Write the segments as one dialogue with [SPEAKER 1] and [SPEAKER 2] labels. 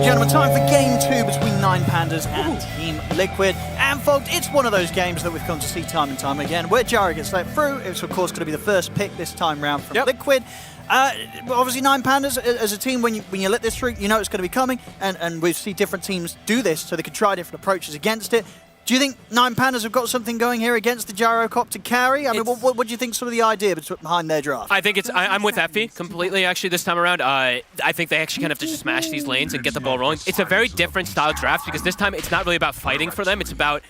[SPEAKER 1] gentlemen, time for game 2 between 9Pandas and Team Liquid. And folks, it's one of those games that we've come to see time and time again, where Gyro gets let through. It's of course going to be the first pick this time round from Liquid. Obviously 9Pandas as a team, when you let this through, you know it's going to be coming, and we see different teams do this so they can try different approaches against it. Do you think 9Pandas have got something going here against the Gyrocopter carry? I mean, what do you think sort of the idea behind their draft?
[SPEAKER 2] I think it's, I'm with Effie completely actually this time around. I think they actually kind of have to smash these lanes and get the ball rolling. It's a very different style draft because this time it's not really about fighting for them. It's about,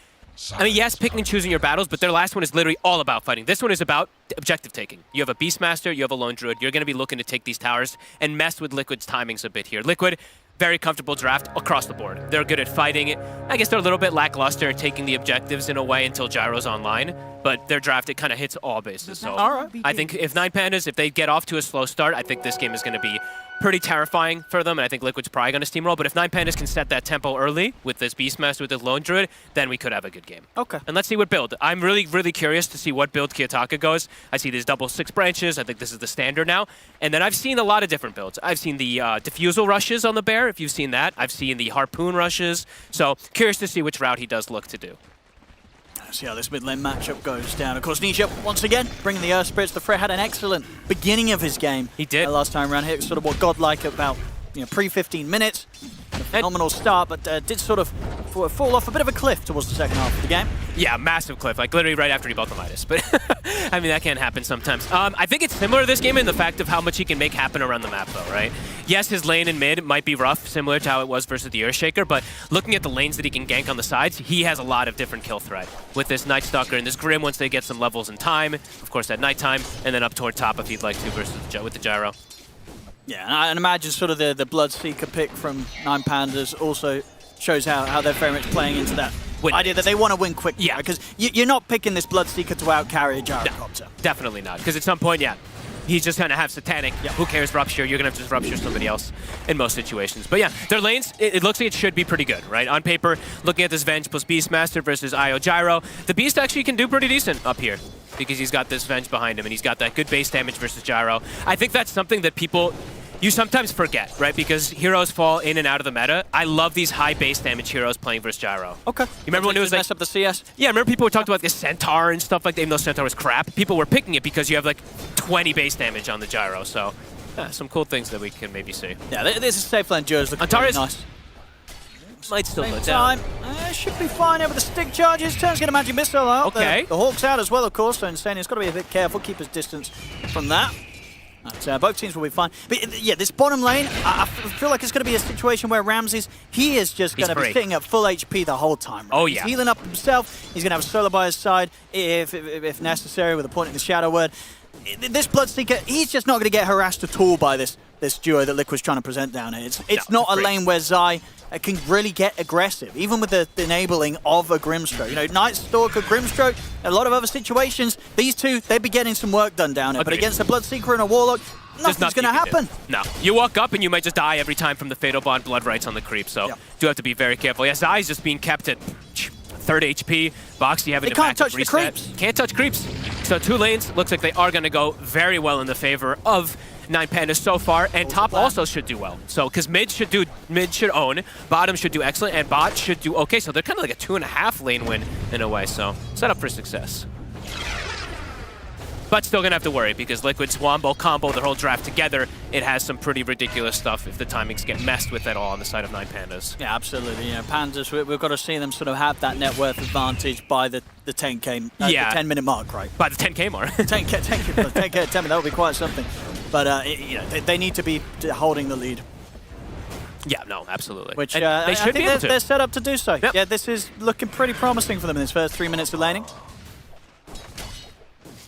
[SPEAKER 2] I mean, yes, picking and choosing your battles, but their last one is literally all about fighting. This one is about objective taking. You have a Beastmaster, you have a Lone Druid. You're going to be looking to take these towers and mess with Liquid's timings a bit here. Liquid, very comfortable draft across the board. They're good at fighting. I guess they're a little bit lackluster at taking the objectives in a way until Gyro's online, but their draft, it kind of hits all bases. So I think if 9Pandas, if they get off to a slow start, I think this game is going to be pretty terrifying for them, and I think Liquid's probably going to steamroll, but if 9Pandas can set that tempo early with this Beastmaster, with this Lone Druid, then we could have a good game. Okay. And let's see what build. I'm really, really curious to see what build Kiyotaka goes. I see these double 6 branches. I think this is the standard now. And then I've seen a lot of different builds. I've seen the Diffusal rushes on the Bear, if you've seen that. I've seen the Harpoon rushes. So curious to see which route he does look to do.
[SPEAKER 1] See how this mid lane matchup goes down. Of course, Nisha, once again, bringing the Earth Spirits. The Fred had an excellent beginning of his game.
[SPEAKER 2] He did.
[SPEAKER 1] Last time around here, it was sort of what godlike about, pre-15 minutes. A phenomenal start, but did sort of fall off a bit of a cliff towards the second half of the game.
[SPEAKER 2] Yeah, massive cliff, like literally right after he bought the Midas. But I mean, that can happen sometimes. I think it's similar to this game in the fact of how much he can make happen around the map, though, right? Yes, his lane in mid might be rough, similar to how it was versus the Earthshaker, but looking at the lanes that he can gank on the sides, he has a lot of different kill threat with this Night Stalker and this Grim once they get some levels in time, of course at nighttime, and then up toward top if he'd like to versus with the Gyro.
[SPEAKER 1] Yeah, and I imagine sort of the Bloodseeker pick from 9Pandas also shows how they're very much playing into that idea that they want to win quick. Yeah, because you're not picking this Bloodseeker to out-carry a Gyrocopter.
[SPEAKER 2] No, definitely not, because at some point, he's just going to have Satanic. Yeah. Who cares, Rupture? You're going to have to just Rupture somebody else in most situations. But yeah, their lanes, it looks like it should be pretty good, right? On paper, looking at this Venge plus Beastmaster versus IO Gyro, the Beast actually can do pretty decent up here because he's got this Venge behind him and he's got that good base damage versus Gyro. I think that's something that you sometimes forget, right? Because heroes fall in and out of the meta. I love these high base damage heroes playing versus Gyro. Okay. You remember when it was like
[SPEAKER 1] mess up the CS?
[SPEAKER 2] Yeah, I remember people were talking about this Centaur and stuff like that, even though Centaur was crap. People were picking it because you have like 20 base damage on the Gyro. So some cool things that we can maybe see.
[SPEAKER 1] Yeah, this is safe lane Duos looking
[SPEAKER 2] Antares
[SPEAKER 1] really nice.
[SPEAKER 2] Might still go down.
[SPEAKER 1] Should be fine over the stick charges. Turns get a magic missile out.
[SPEAKER 2] Okay.
[SPEAKER 1] The Hawk's out as well, of course. So iNSaNiA's got to be a bit careful, keep his distance from that. But, both teams will be fine. But yeah, this bottom lane, I feel like it's going to be a situation where Ramses, he is just going to be sitting at full HP the whole time. Right?
[SPEAKER 2] Oh, yeah.
[SPEAKER 1] He's healing up himself. He's going to have a solo by his side if necessary with a point in the Shadow Word. This Bloodseeker, he's just not going to get harassed at all by this duo that Liquid's trying to present down here. It's not a lane where Zai can really get aggressive, even with the enabling of a Grimstroke. Night Stalker, Grimstroke, a lot of other situations, these two, they'd be getting some work done down here. But against a Bloodseeker and a Warlock, nothing's going to happen.
[SPEAKER 2] No. You walk up and you might just die every time from the Fatal Bond Blood Rights on the creep, so do have to be very careful. Yeah, Zai's just being kept at 3rd HP. boxi having to
[SPEAKER 1] can't touch the creeps.
[SPEAKER 2] Can't touch creeps. So 2 lanes, looks like they are going to go very well in the favor of 9Pandas so far, and top also should do well. So, because mid should own, bottom should do excellent, and bot should do okay. So they're kind of like a 2.5 lane win in a way. So set up for success. But still gonna have to worry because Liquid Swambo combo their whole draft together. It has some pretty ridiculous stuff if the timings get messed with at all on the side of 9Pandas.
[SPEAKER 1] Yeah, absolutely. Pandas, we've got to see them sort of have that net worth advantage by the 10K, the 10-minute mark, right?
[SPEAKER 2] By the 10K mark.
[SPEAKER 1] 10K, 10 that would be quite something. But they need to be holding the lead.
[SPEAKER 2] Yeah, no, absolutely.
[SPEAKER 1] Which
[SPEAKER 2] they should be able to.
[SPEAKER 1] They're set up to do so. Yep. Yeah, this is looking pretty promising for them in this first 3 minutes of laning.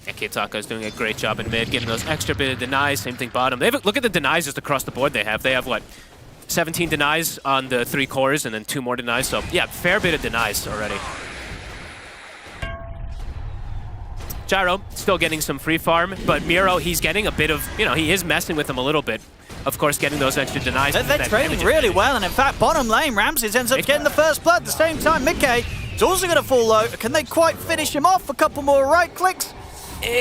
[SPEAKER 2] And Kiyotaka is doing a great job in mid, getting those extra bit of denies. Same thing bottom. Look at the denies just across the board they have. They have, what, 17 denies on the 3 cores and then 2 more denies. So, yeah, fair bit of denies already. Gyro still getting some free farm, but MieRo, he's getting a bit of, he is messing with him a little bit. Of course, getting those extra denies.
[SPEAKER 1] They're trading really well, and in fact, bottom lane, Ramses ends up getting the first blood. At the same time, miCKe is also going to fall low. Can they quite finish him off? A couple more right clicks.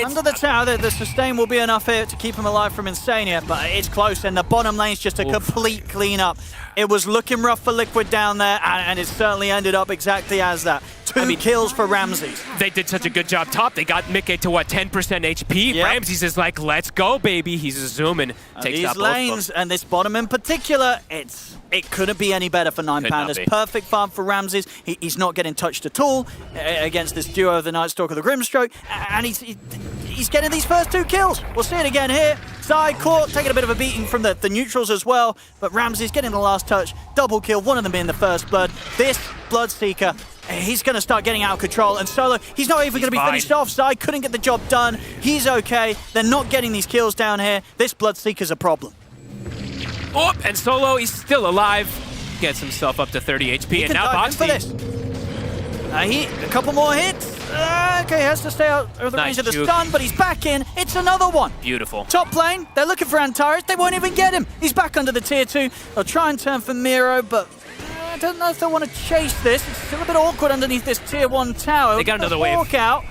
[SPEAKER 1] Under the tower, the sustain will be enough here to keep him alive from iNSaNiA, but it's close, and the bottom lane's just a complete cleanup. It was looking rough for Liquid down there, and it certainly ended up exactly as that. Two kills for Ramses.
[SPEAKER 2] They did such a good job top. They got miCKe to, what, 10% HP?
[SPEAKER 1] Yep.
[SPEAKER 2] Ramses is like, let's go, baby. He's zooming.
[SPEAKER 1] These lanes, and this bottom in particular, it couldn't be any better for 9Pandas. Perfect farm for Ramses. He's not getting touched at all against this duo of the Nightstalker, the Grimstroke, and he's getting these first 2 kills. We'll see it again here. Side court, taking a bit of a beating from the neutrals as well, but Ramses getting the last touch. Double kill, one of them being the first blood. This Bloodseeker, he's going to start getting out of control, and Solo, he's not even going to be finished off. Side couldn't get the job done. He's okay. They're not getting these kills down here. This Bloodseeker's a problem.
[SPEAKER 2] Oh, and Solo, he's still alive. Gets himself up to 30 HP, and now boxi.
[SPEAKER 1] For this. A couple more hits. Okay, he has to stay out of the range of the stun, but he's back in. It's another one.
[SPEAKER 2] Beautiful.
[SPEAKER 1] Top lane, they're looking for Antares. They won't even get him. He's back under the tier 2. They'll try and turn for MieRo, but I don't know if they want to chase this. It's still a bit awkward underneath this tier 1 tower.
[SPEAKER 2] They got another wave.
[SPEAKER 1] Walk out.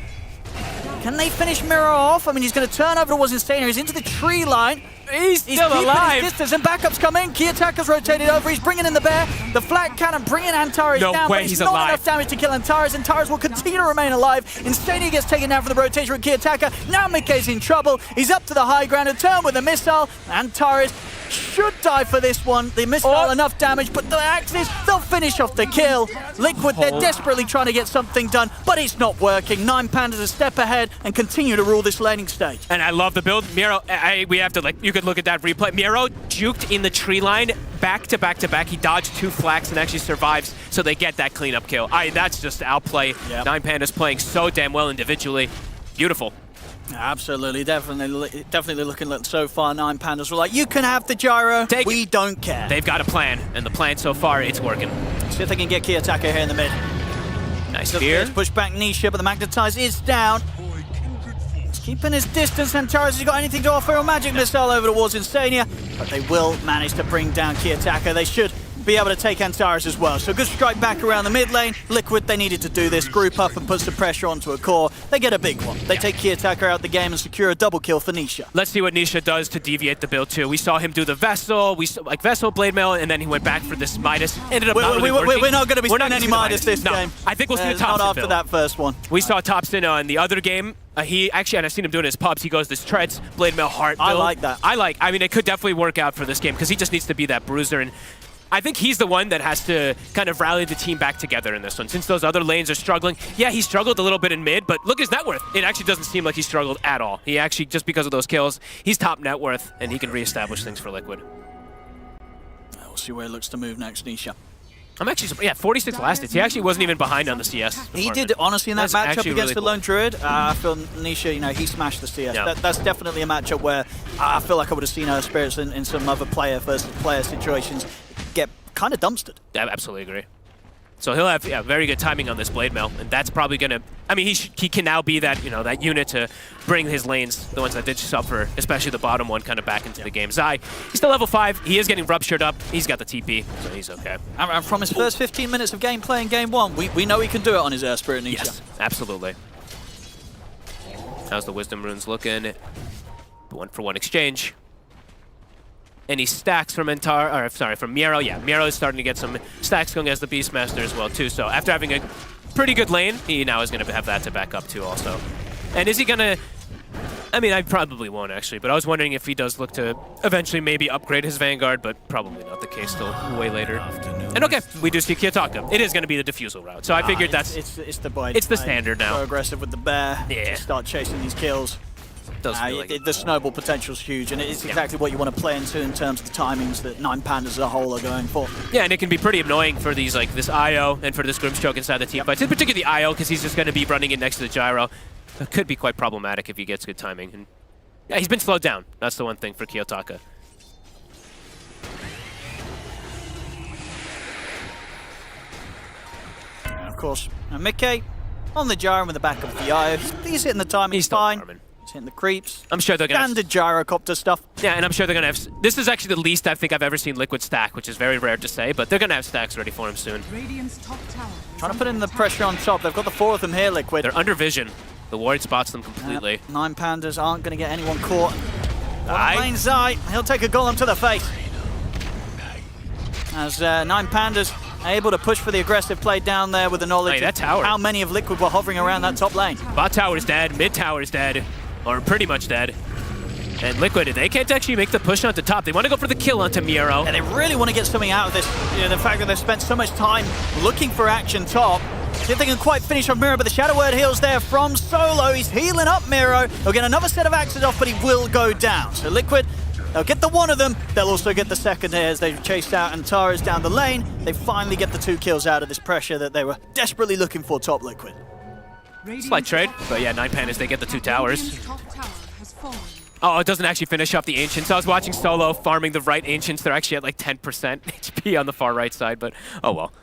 [SPEAKER 1] Can they finish MieRo off? I mean, he's going to turn over towards iNSaNiA. He's into the tree line.
[SPEAKER 2] He's still alive.
[SPEAKER 1] His distance, and backups come in. Kiyotaka's rotated over. He's bringing in the bear. The flat cannon bringing Antares down.
[SPEAKER 2] No way,
[SPEAKER 1] but
[SPEAKER 2] he's
[SPEAKER 1] not
[SPEAKER 2] alive.
[SPEAKER 1] enough damage to kill Antares. Antares will continue to remain alive. iNSaNiA gets taken down from the rotation with Kiyotaka. Now miCKe's in trouble. He's up to the high ground. A turn with a missile. Antares should die for this one. The missile enough damage, but the Axis, they'll finish off the kill. Liquid, they're desperately trying to get something done, but it's not working. 9Pandas a step ahead and continue to rule this laning stage.
[SPEAKER 2] And I love the build. MieRo, we have to, like, you could look at that replay. MieRo juked in the tree line back to back to back. He dodged 2 flaks and actually survives, so they get that cleanup kill. That's just outplay. 9Pandas playing so damn well individually. Beautiful.
[SPEAKER 1] Absolutely, definitely looking so far. 9Pandas were like, you can have the gyro, we don't care.
[SPEAKER 2] They've got a plan, and the plan so far, it's working.
[SPEAKER 1] See if they can get Kiyotaka here in the mid.
[SPEAKER 2] Nice fear.
[SPEAKER 1] Push back Nisha, but the Magnetize is down. He's keeping his distance. Antares has got anything to offer. A magic missile over towards iNSaNiA, but they will manage to bring down Kiyotaka. They should be able to take Antares as well. So good strike back around the mid lane. Liquid, they needed to do this, group up and put some pressure onto a core. They get a big one. They take Kiyotaka out the game and secure a double kill for Nisha.
[SPEAKER 2] Let's see what Nisha does to deviate the build too. We saw him do the Vessel, Vessel Blade Mail, and then he went back for this Midas. Ended up not really working.
[SPEAKER 1] We're not going to be spending any Midas this game.
[SPEAKER 2] I think we'll see the Thompson
[SPEAKER 1] not after
[SPEAKER 2] build.
[SPEAKER 1] that first one.
[SPEAKER 2] We saw Thompson in the other game. He actually, and I've seen him doing his pubs, he goes this Treads, Blade Mail, Heart build.
[SPEAKER 1] I like that.
[SPEAKER 2] I mean, it could definitely work out for this game because he just needs to be that bruiser, and I think he's the one that has to kind of rally the team back together in this one. Since those other lanes are struggling, yeah, he struggled a little bit in mid, but look at his net worth. It actually doesn't seem like he struggled at all. He actually, just because of those kills, he's top net worth, and he can reestablish things for Liquid.
[SPEAKER 1] We'll see where it looks to move next, Nisha.
[SPEAKER 2] I'm actually, 46 last hits. He actually wasn't even behind on the CS department.
[SPEAKER 1] He did, honestly, in that matchup against the Lone Druid. I feel Nisha, he smashed the CS.
[SPEAKER 2] Yeah.
[SPEAKER 1] That's definitely a matchup where I feel like I would have seen her spirits in some other player versus player situations get kind of dumpstered.
[SPEAKER 2] I absolutely agree. So he'll have very good timing on this Blade Mail, and that's probably going to... I mean, he can now be that, that unit to bring his lanes, the ones that did suffer, especially the bottom one, kind of back into the game. Zai, he's still level 5. He is getting ruptured up. He's got the TP, so he's okay.
[SPEAKER 1] And from his first 15 minutes of gameplay in Game 1, we know he can do it on his Spirit Nisha.
[SPEAKER 2] Yes, absolutely. How's the Wisdom Runes looking? 1-for-1 exchange. Any stacks from from MieRo. Yeah, MieRo is starting to get some stacks going as the Beastmaster as well too. So after having a pretty good lane, he now is going to have that to back up too also. And is he going to... I mean, I probably won't actually, but I was wondering if he does look to eventually maybe upgrade his Vanguard, but probably not the case till way later. And okay, we do see Kiyotaka. It is going to be the defusal route. So I figured that's...
[SPEAKER 1] It's the bite.
[SPEAKER 2] It's the standard now.
[SPEAKER 1] Go aggressive with the bear.
[SPEAKER 2] Yeah.
[SPEAKER 1] Just start chasing these kills. The snowball potential is huge, and it's exactly what you want to play into in terms of the timings that 9Pandas as a whole are going for.
[SPEAKER 2] Yeah, and it can be pretty annoying for these, this IO and for this Grimstroke inside the team fights, in particular the IO, because he's just going to be running in next to the gyro. It could be quite problematic if he gets good timing. And yeah, he's been slowed down. That's the one thing for Kiyotaka.
[SPEAKER 1] And of course, miCKe on the gyro with the back of the IO. He's hitting the timing. He's fine. He's hitting the creeps.
[SPEAKER 2] I'm sure they're going to
[SPEAKER 1] standard gyrocopter stuff.
[SPEAKER 2] Yeah, and I'm sure they're going to have... This is actually the least I think I've ever seen Liquid stack, which is very rare to say, but they're going to have stacks ready for him soon.
[SPEAKER 1] Trying to put in the pressure on top. They've got the 4 of them here, Liquid.
[SPEAKER 2] They're under vision. The ward spots them completely.
[SPEAKER 1] 9Pandas aren't going to get anyone caught.
[SPEAKER 2] Aye.
[SPEAKER 1] Lane's eye. He'll take a golem to the face. As 9Pandas able to push for the aggressive play down there with the knowledge
[SPEAKER 2] that tower.
[SPEAKER 1] of how many of Liquid were hovering around that top lane.
[SPEAKER 2] Bot tower is dead, mid tower is dead, or pretty much dead. And Liquid, they can't actually make the push onto top. They want to go for the kill onto MieRo.
[SPEAKER 1] And they really want to get something out of this. You know, the fact that they've spent so much time looking for action top. See if they can quite finish off MieRo, but the Shadow Word heals there from Solo. He's healing up MieRo. He'll get another set of axes off, but he will go down. So Liquid, they'll get the one of them. They'll also get the second here as they've chased out Antares down the lane. They finally get the 2 kills out of this pressure that they were desperately looking for top Liquid.
[SPEAKER 2] Slight trade, but yeah, 9Pandas, they get the 2 towers. Oh, it doesn't actually finish off the Ancients. I was watching Solo farming the right Ancients. They're actually at like 10% HP on the far right side, but oh well.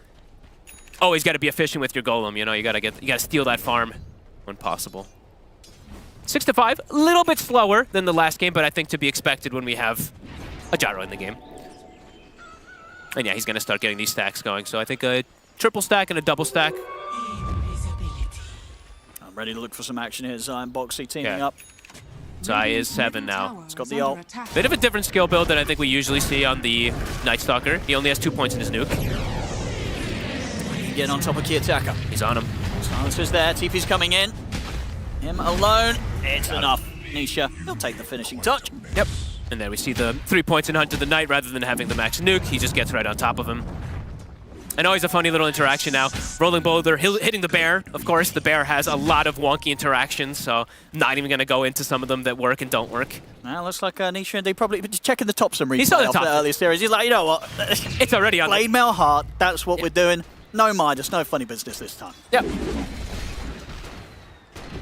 [SPEAKER 2] Always got to be efficient with your golem, you know. You gotta steal that farm when possible. 6-5, a little bit slower than the last game, but I think to be expected when we have a gyro in the game. And yeah, he's gonna start getting these stacks going. So I think a triple stack and a double stack.
[SPEAKER 1] I'm ready to look for some action here. Zion boxi teaming up.
[SPEAKER 2] Zai is 7 now.
[SPEAKER 1] He's got the ult.
[SPEAKER 2] Bit of a different skill build than I think we usually see on the Night Stalker. He only has 2 points in his nuke.
[SPEAKER 1] Getting on top of Kiyotaka.
[SPEAKER 2] He's on him.
[SPEAKER 1] Silencer's there. TP's coming in. Him alone. It's enough. Nisha, he'll take the finishing touch.
[SPEAKER 2] Yep. And then we see the 3 points in Hunt of the Night rather than having the max nuke. He just gets right on top of him. And always a funny little interaction now. Rolling Boulder hitting the bear. Of course, the bear has a lot of wonky interactions, so not even going to go into some of them that work and don't work.
[SPEAKER 1] Now looks like Nisha and they probably just checking the top some replay
[SPEAKER 2] He saw the
[SPEAKER 1] off
[SPEAKER 2] top.
[SPEAKER 1] the earlier series. He's like, you know what?
[SPEAKER 2] It's already on.
[SPEAKER 1] Blade Mail Heart. That's what we're doing. No mind. It's no funny business this time.
[SPEAKER 2] Yep.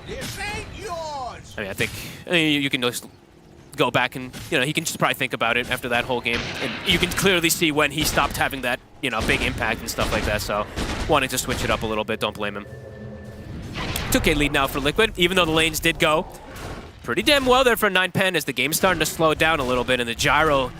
[SPEAKER 3] This ain't yours.
[SPEAKER 2] I mean, I think you can just go back and, you know, he can just probably think about it after that whole game. And you can clearly see when he stopped having that, you know, big impact and stuff like that. So wanting to switch it up a little bit, don't blame him. 2K lead now for Liquid, even though the lanes did go pretty damn well there for 9Pandas. The game's starting to slow down a little bit, and the gyro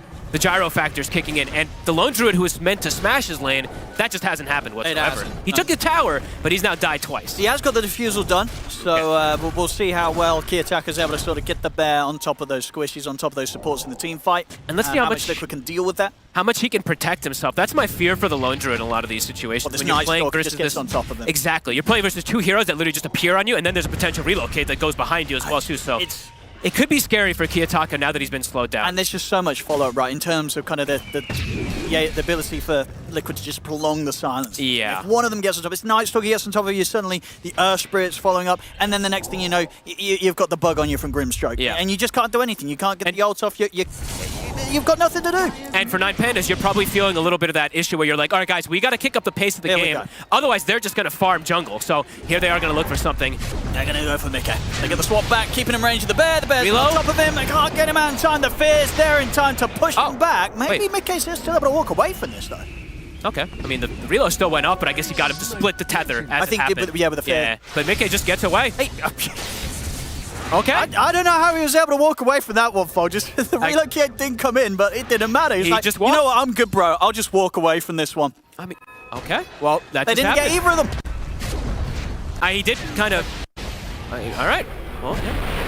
[SPEAKER 2] factor's kicking in. And the Lone Druid, who was meant to smash his lane, that just hasn't happened whatsoever. He took the tower, but he's now died twice.
[SPEAKER 1] He has got the defusal done, so we'll see how well Kiyotaka's able to sort of get the bear on top of those squishies, on top of those supports in the team fight.
[SPEAKER 2] And let's see how
[SPEAKER 1] much Liquid can deal with that.
[SPEAKER 2] How much he can protect himself. That's my fear for the Lone Druid in a lot of these situations.
[SPEAKER 1] Well, when you're playing versus just gets on top of him.
[SPEAKER 2] Exactly. You're playing versus 2 heroes that literally just appear on you, and then there's a potential relocate that goes behind you as well, too. So it could be scary for Kiyotaka now that he's been slowed down.
[SPEAKER 1] And there's just so much follow-up, right, in terms of kind of the ability for Liquid to just prolong the silence.
[SPEAKER 2] Yeah.
[SPEAKER 1] If one of them gets on top, it's Night Stalker gets on top of you, suddenly the Earth Spirit's following up, and then the next thing you know, you've got the bug on you from Grimstroke.
[SPEAKER 2] Yeah.
[SPEAKER 1] And you just can't do anything. You can't get the ult off. You've got nothing to do.
[SPEAKER 2] And for 9Pandas, you're probably feeling a little bit of that issue where you're like, all right, guys, we got to kick up the pace of the game. Otherwise, they're just going to farm jungle. So here they are going to look for something.
[SPEAKER 1] They're going to go for miCKe. They get the swap back, keeping him range of the bear. The bear's
[SPEAKER 2] Reload.
[SPEAKER 1] on top of him. They can't get him out in time. The fear's there in time to push him back. Maybe miCKe's still able to walk away from this, though.
[SPEAKER 2] Okay. I mean, the reload still went up, but I guess he got him to split the tether as it happened.
[SPEAKER 1] Yeah, with the fear.
[SPEAKER 2] Yeah, but miCKe just gets away.
[SPEAKER 1] Hey,
[SPEAKER 2] okay.
[SPEAKER 1] I don't know how he was able to walk away from that one, Fo. Just the relocate didn't come in, but it didn't matter. He's like,
[SPEAKER 2] just
[SPEAKER 1] you know what, I'm good, bro. I'll just walk away from this one.
[SPEAKER 2] I mean, okay. Well, that
[SPEAKER 1] They didn't get either of them.
[SPEAKER 2] He did kind of... all right. Well, yeah.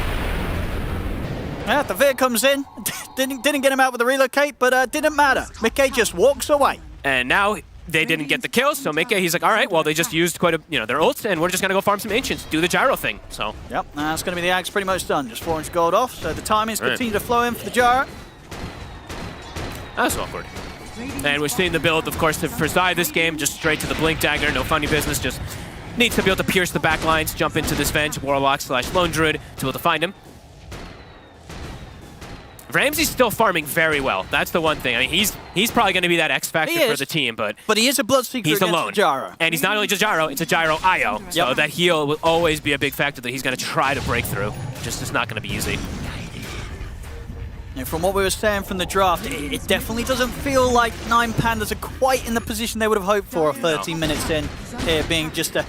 [SPEAKER 1] Yeah, the Veer comes in. didn't get him out with the relocate, but didn't matter. miCKe just walks away.
[SPEAKER 2] And now they didn't get the kills, so miCKe, he's like, all right, well, they just used quite a, their ults, and we're just going to go farm some Ancients, do the gyro thing, so.
[SPEAKER 1] Yep, that's going to be the Axe pretty much done. Just 400 gold off, so the timings continue to flow in for the gyro.
[SPEAKER 2] That's awkward. And we're seeing the build, of course, for Zai this game, just straight to the Blink Dagger, no funny business, just needs to be able to pierce the back lines, jump into this Venge, Warlock / Lone Druid to be able to find him. Ramsey's still farming very well. That's the one thing. I mean, he's probably going to be that X factor for the team, but
[SPEAKER 1] he is a Bloodseeker
[SPEAKER 2] he's alone.
[SPEAKER 1] Gyro.
[SPEAKER 2] And he's not only just gyro, it's a gyro IO. So that heal will always be a big factor that he's going to try to break through. Just it's not going to be easy.
[SPEAKER 1] From what we were saying from the draft, it definitely doesn't feel like 9Pandas are quite in the position they would have hoped for 13 minutes in, here being just a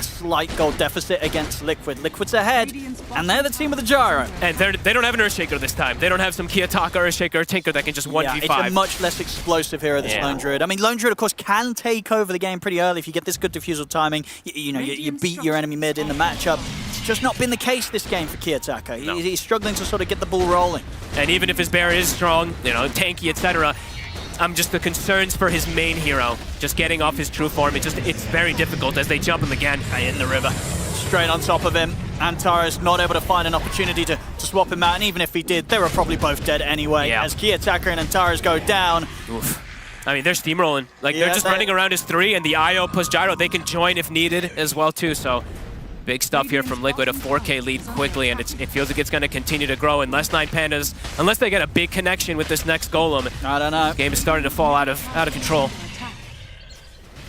[SPEAKER 1] slight goal deficit against Liquid. Liquid's ahead, and they're the team with the gyro.
[SPEAKER 2] And they don't have an Earthshaker this time. They don't have some Kiyotaka, Earthshaker, or Tinker that can just 1v5.
[SPEAKER 1] It's a much less explosive hero, this Lone Druid. I mean, Lone Druid, of course, can take over the game pretty early if you get this good defusal timing. You beat your enemy mid in the matchup. It's just not been the case this game for Kiyotaka.
[SPEAKER 2] No.
[SPEAKER 1] He's struggling to sort of get the ball rolling.
[SPEAKER 2] And even if his bear is strong, you know, tanky, etc., just the concerns for his main hero, just getting off his true form, it's very difficult as they jump him again.
[SPEAKER 1] In the river. Straight on top of him. Antares not able to find an opportunity to swap him out, and even if he did, they were probably both dead anyway.
[SPEAKER 2] Yeah.
[SPEAKER 1] As Kiyotaka and Antares go down.
[SPEAKER 2] Oof. I mean, they're steamrolling. Like,
[SPEAKER 1] Yeah,
[SPEAKER 2] they're just running around as 3, and the IO plus Gyro, they can join if needed as well, too. So, big stuff here from Liquid, a 4K lead quickly, and it feels like it's going to continue to grow unless 9Pandas, unless they get a big connection with this next Golem.
[SPEAKER 1] I don't know.
[SPEAKER 2] Game is starting to fall out of control.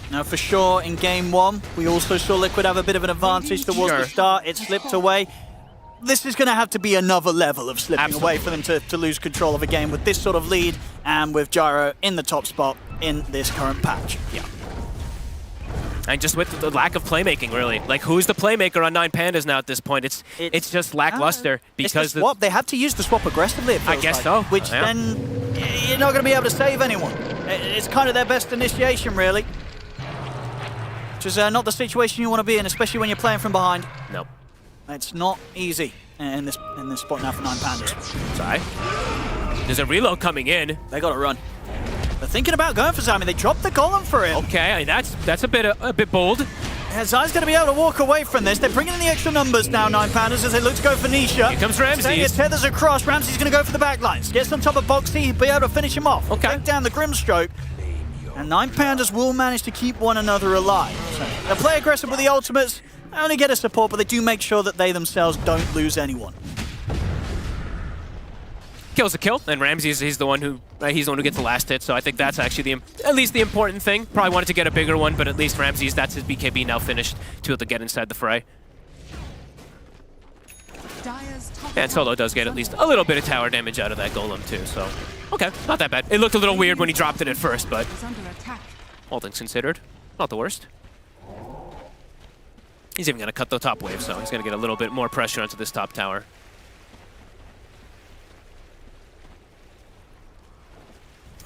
[SPEAKER 1] Now, for sure, in Game 1, we also saw Liquid have a bit of an advantage towards the start. It slipped away. This is going to have to be another level of slipping away for them to lose control of a game with this sort of lead and with Gyro in the top spot in this current patch.
[SPEAKER 2] Yeah. And just with the lack of playmaking, really. Like, who's the playmaker on 9Pandas now at this point? It's just lackluster because
[SPEAKER 1] it's the swap. They have to use the swap aggressively, it feels
[SPEAKER 2] I guess
[SPEAKER 1] like,
[SPEAKER 2] so.
[SPEAKER 1] Which
[SPEAKER 2] Yeah.
[SPEAKER 1] then you're not going to be able to save anyone. It's kind of their best initiation, really. Which is not the situation you want to be in, especially when you're playing from behind.
[SPEAKER 2] No.
[SPEAKER 1] It's not easy in this spot now for 9Pandas.
[SPEAKER 2] Sorry. There's a reload coming in.
[SPEAKER 1] They got to run. They're thinking about going for Zai. I mean, they dropped the Golem for him.
[SPEAKER 2] Okay, I mean, that's a bit bold.
[SPEAKER 1] Yeah, Zai's going to be able to walk away from this. They're bringing in the extra numbers now, 9Pandas, as they look to go for Nisha.
[SPEAKER 2] Here comes Ramses.
[SPEAKER 1] His tethers across. Ramses going to go for the backlines. Gets on top of boxi. He'll be able to finish him off.
[SPEAKER 2] Okay.
[SPEAKER 1] Take down the Grimstroke. And 9Pandas will manage to keep one another alive. So they'll play aggressive with the ultimates. They only get a support, but they do make sure that they themselves don't lose anyone.
[SPEAKER 2] Kills a kill, and Ramses, he's the one who gets the last hit. So I think that's actually at least the important thing. Probably wanted to get a bigger one, but at least Ramses, that's his BKB now finished to be able to get inside the fray. And Solo does get at least a little bit of tower damage out of that Golem too. So okay, not that bad. It looked a little weird when he dropped it at first, but all things considered, not the worst. He's even going to cut the top wave, so he's going to get a little bit more pressure onto this top tower.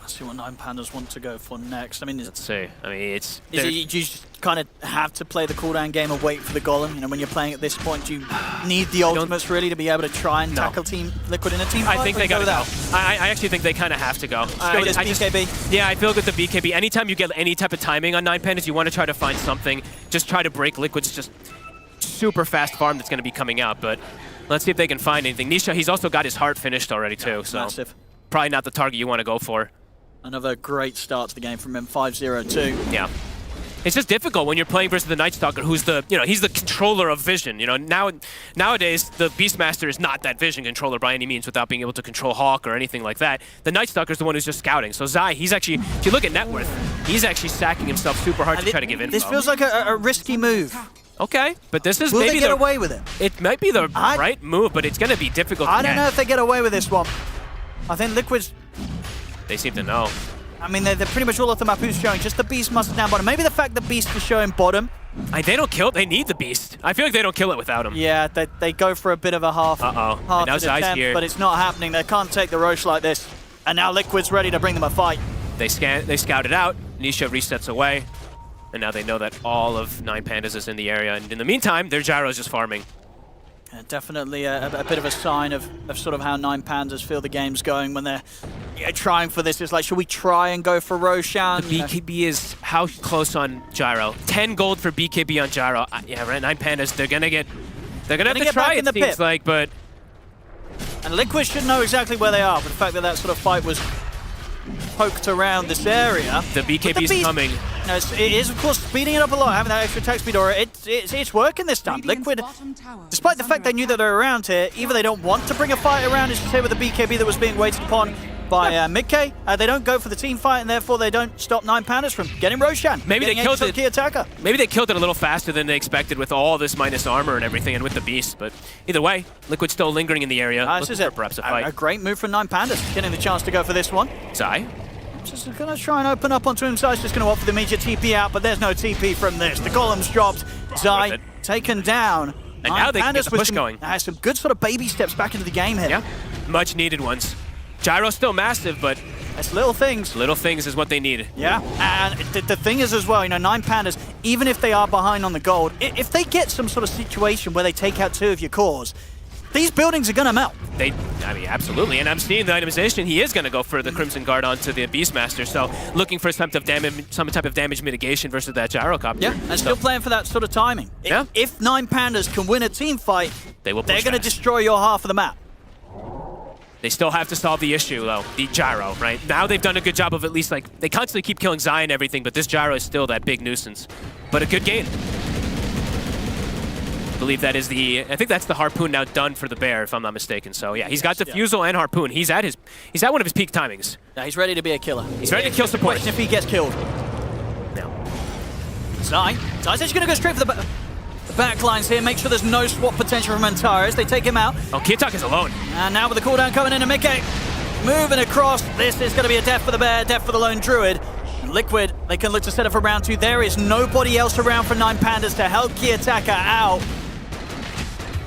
[SPEAKER 1] Let's see what 9Pandas want to go for next. I mean,
[SPEAKER 2] Let's see. I mean,
[SPEAKER 1] you just kind of have to play the cooldown game and wait for the Golem. You know, when you're playing at this point, you need the ultimates really to be able to try and tackle Team Liquid in a team fight.
[SPEAKER 2] I think they got to go. I actually think they kind of have to go.
[SPEAKER 1] Go with this BKB.
[SPEAKER 2] Yeah, I feel good with the BKB. Anytime you get any type of timing on 9Pandas, you want to try to find something. Just try to break Liquid's just super fast farm that's going to be coming out. But let's see if they can find anything. Nisha, he's also got his heart finished already too. So
[SPEAKER 1] massive.
[SPEAKER 2] Probably not the target you want to go for.
[SPEAKER 1] Another great start to the game from him, 5-0-2.
[SPEAKER 2] Yeah. It's just difficult when you're playing versus the Night Stalker, who's he's the controller of vision. You know, nowadays the Beastmaster is not that vision controller by any means, without being able to control Hawk or anything like that. The Night Stalker is the one who's just scouting. So Zai, he's actually, if you look at net worth, he's actually sacking himself super hard to try to give info.
[SPEAKER 1] This feels like a risky move.
[SPEAKER 2] Okay, but this is
[SPEAKER 1] Will
[SPEAKER 2] maybe
[SPEAKER 1] they get away with it?
[SPEAKER 2] It might be the right move, but it's going to be difficult.
[SPEAKER 1] I don't know if they get away with this one. I think Liquid's.
[SPEAKER 2] They seem to know.
[SPEAKER 1] I mean, they're pretty much all of the map who's showing. Just the Beast must down bottom. Maybe the fact that Beast is showing bottom.
[SPEAKER 2] They don't kill it. They need the Beast. I feel like they don't kill it without him.
[SPEAKER 1] Yeah, they go for a bit of a half attempt,
[SPEAKER 2] here.
[SPEAKER 1] but it's not happening. They can't take the Roche like this. And now Liquid's ready to bring them a fight.
[SPEAKER 2] They scout it out. Nisha resets away. And now they know that all of 9Pandas is in the area. And in the meantime, their Gyro's just farming.
[SPEAKER 1] Definitely a bit of a sign of sort of how 9Pandas feel the game's going when they're trying for this. It's like, should we try and go for Roshan?
[SPEAKER 2] The BKB is how close on Gyro? 10 gold for BKB on Gyro. Yeah, right. 9Pandas, they're gonna have to try, it seems like, but.
[SPEAKER 1] And Liquid should know exactly where they are, but the fact that that sort of fight was poked around this area.
[SPEAKER 2] The BKB's coming.
[SPEAKER 1] No, it is, of course, speeding it up a lot, having that extra attack speed aura. It's working this time. Liquid, despite the fact they knew that they're around here, either they don't want to bring a fight around, as you say, with the BKB that was being waited upon by miCKe. They don't go for the team fight, and therefore they don't stop 9Pandas from getting Roshan.
[SPEAKER 2] Maybe they killed it.
[SPEAKER 1] Kiyotaka.
[SPEAKER 2] Maybe they killed it a little faster than they expected with all this minus armor and everything, and with the Beast. But either way, Liquid's still lingering in the area.
[SPEAKER 1] This is
[SPEAKER 2] perhaps a fight.
[SPEAKER 1] A great move from 9Pandas, getting the chance to go for this one.
[SPEAKER 2] Zai.
[SPEAKER 1] Just going to try and open up onto him. Zai's just going to offer the immediate TP out, but there's no TP from this. The Golem's dropped. Zai taken down.
[SPEAKER 2] And now they can get the push going.
[SPEAKER 1] Some good sort of baby steps back into the game here.
[SPEAKER 2] Yeah, much needed ones. Gyro's still massive, but
[SPEAKER 1] it's little things.
[SPEAKER 2] Little things is what they need.
[SPEAKER 1] Yeah, and the thing is as well, 9Pandas, even if they are behind on the gold, if they get some sort of situation where they take out 2 of your cores, these buildings are going to melt.
[SPEAKER 2] I mean, absolutely. And I'm seeing the itemization. He is going to go for the Crimson Guard onto the Beastmaster. So looking for some type of damage mitigation versus that Gyrocopter.
[SPEAKER 1] Yeah, and still playing for that sort of timing.
[SPEAKER 2] Yeah.
[SPEAKER 1] If 9Pandas can win a team fight,
[SPEAKER 2] they're going
[SPEAKER 1] to destroy your half of the map.
[SPEAKER 2] They still have to solve the issue, though, the gyro, right? Now they've done a good job of at least, like, they constantly keep killing Zai and everything, but this gyro is still that big nuisance. But a good game. I believe that is I think that's the Harpoon now done for the Bear, if I'm not mistaken. So yeah, he's got Defusal and Harpoon. He's at one of his peak timings.
[SPEAKER 1] Yeah, he's ready to be a killer.
[SPEAKER 2] He's ready to kill support.
[SPEAKER 1] Question if he gets killed.
[SPEAKER 2] No.
[SPEAKER 1] Zai's actually going to go straight for the back lines here, make sure there's no swap potential from Antares. They take him out.
[SPEAKER 2] Oh, Kiyotaka is alone.
[SPEAKER 1] And now with the cooldown coming in, and miCKe moving across. This is going to be a death for the Bear, death for the lone Druid. And Liquid, they can look to set up for round 2. There is nobody else around for 9Pandas to help Kiyotaka out.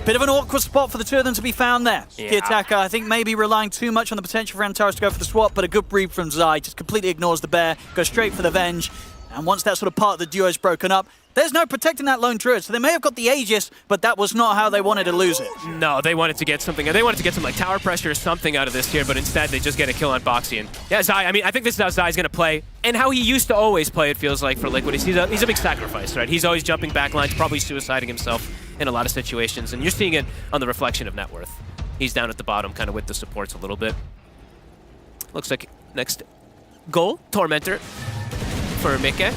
[SPEAKER 1] Bit of an awkward spot for the 2 of them to be found there. Yeah. Kiyotaka, I think, maybe relying too much on the potential for Antares to go for the swap, but a good breathe from Zai. Just completely ignores the Bear, goes straight for the Venge. And once that sort of part of the duo is broken up, there's no protecting that lone Druid. So they may have got the Aegis, but that was not how they wanted to lose it.
[SPEAKER 2] No, they wanted to get something. They wanted to get some like tower pressure or something out of this here, but instead they just get a kill on boxi. And yeah, Zai, I mean, I think this is how Zai's going to play, and how he used to always play, it feels like, for Liquid. He's a big sacrifice, right? He's always jumping back lines, probably suiciding himself in a lot of situations, and you're seeing it on the reflection of net worth. He's down at the bottom, kind of with the supports a little bit. Looks like next goal, Tormentor for miCKe.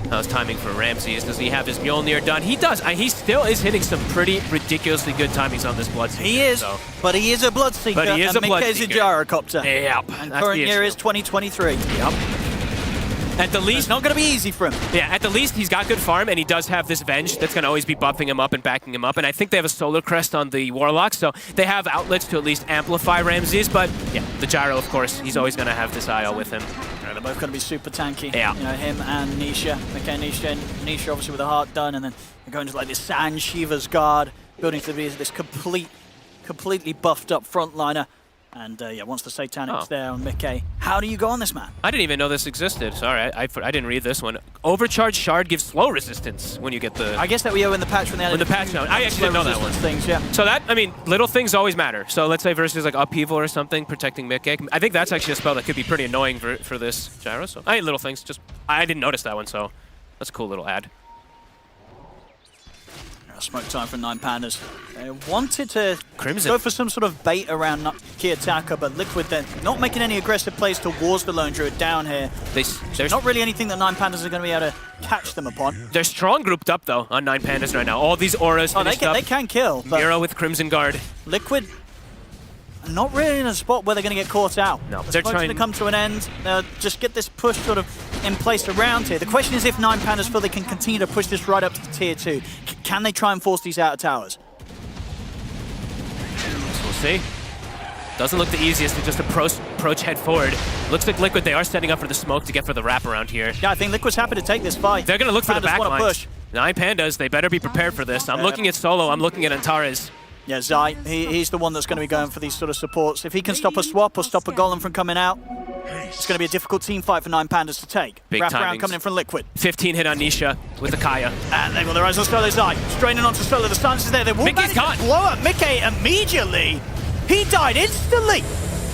[SPEAKER 2] How's timing for Ramses? Does he have his Mjolnir done? He does. He still is hitting some pretty ridiculously good timings on this Bloodseeker.
[SPEAKER 1] He is, so. But he is a Bloodseeker.
[SPEAKER 2] But he is a Bloodseeker.
[SPEAKER 1] miCKe is a Gyrocopter.
[SPEAKER 2] Yep.
[SPEAKER 1] And current year is 2023.
[SPEAKER 2] Yep. At the least,
[SPEAKER 1] it's not going to be easy for him.
[SPEAKER 2] Yeah, at the least, he's got good farm, and he does have this Venge that's going to always be buffing him up and backing him up. And I think they have a Solar Crest on the Warlock, so they have outlets to at least amplify Ramses. But yeah, the Gyro, of course, he's always going to have this IO with him.
[SPEAKER 1] Yeah, they're both going to be super tanky.
[SPEAKER 2] Yeah.
[SPEAKER 1] You know, him and Nisha. Okay, Nisha obviously with the heart done, and then they're going to like this Sand Shiva's Guard, building to be this completely buffed up frontliner. And yeah, once the Satanic's there on miCKe, how do you go on this map?
[SPEAKER 2] I didn't even know this existed. Sorry, I didn't read this one. Overcharged Shard gives slow resistance when you get the...
[SPEAKER 1] I guess that we owe in the patch when they added
[SPEAKER 2] the patch note. I actually didn't know that one.
[SPEAKER 1] Things, yeah.
[SPEAKER 2] So that, I mean, little things always matter. So let's say versus like Upheaval or something, protecting miCKe. I think that's actually a spell that could be pretty annoying for this Gyro. So I little things, just I didn't notice that one, so that's a cool little add.
[SPEAKER 1] Smoke time from 9Pandas. They wanted to
[SPEAKER 2] Crimson
[SPEAKER 1] go for some sort of bait around Kiyotaka, but Liquid then not making any aggressive plays towards the lone Druid down here. There's not really anything that 9Pandas are going to be able to catch them upon.
[SPEAKER 2] They're strong grouped up, though, on 9Pandas right now. All these auras
[SPEAKER 1] they can kill. But
[SPEAKER 2] MieRo with Crimson Guard.
[SPEAKER 1] Liquid not really in a spot where they're going to get caught out.
[SPEAKER 2] No, they're trying
[SPEAKER 1] to come to an end. They'll just get this push sort of in place around here. The question is if 9Pandas feel they can continue to push this right up to the tier 2. Can they try and force these outer towers?
[SPEAKER 2] So we'll see. Doesn't look the easiest to just approach head forward. Looks like Liquid, they are setting up for the smoke to get for the wrap around here.
[SPEAKER 1] Yeah, I think Liquid's happy to take this fight.
[SPEAKER 2] They're going to look for the back lines.
[SPEAKER 1] Push.
[SPEAKER 2] 9Pandas, they better be prepared for this. I'm looking at Solo, I'm looking at Antares.
[SPEAKER 1] Yeah, Zai, he's the one that's going to be going for these sort of supports. If he can stop a swap or stop a golem from coming out, it's going to be a difficult team fight for 9Pandas to take.
[SPEAKER 2] Big
[SPEAKER 1] Wrap around
[SPEAKER 2] timings.
[SPEAKER 1] coming in from Liquid.
[SPEAKER 2] 15 hit on Nisha with the Kaya.
[SPEAKER 1] And they've got their eyes on Solo Zai. Straining onto Solo, the silence is there. They will
[SPEAKER 2] miCKe's gone.
[SPEAKER 1] blow up miCKe immediately. He died instantly.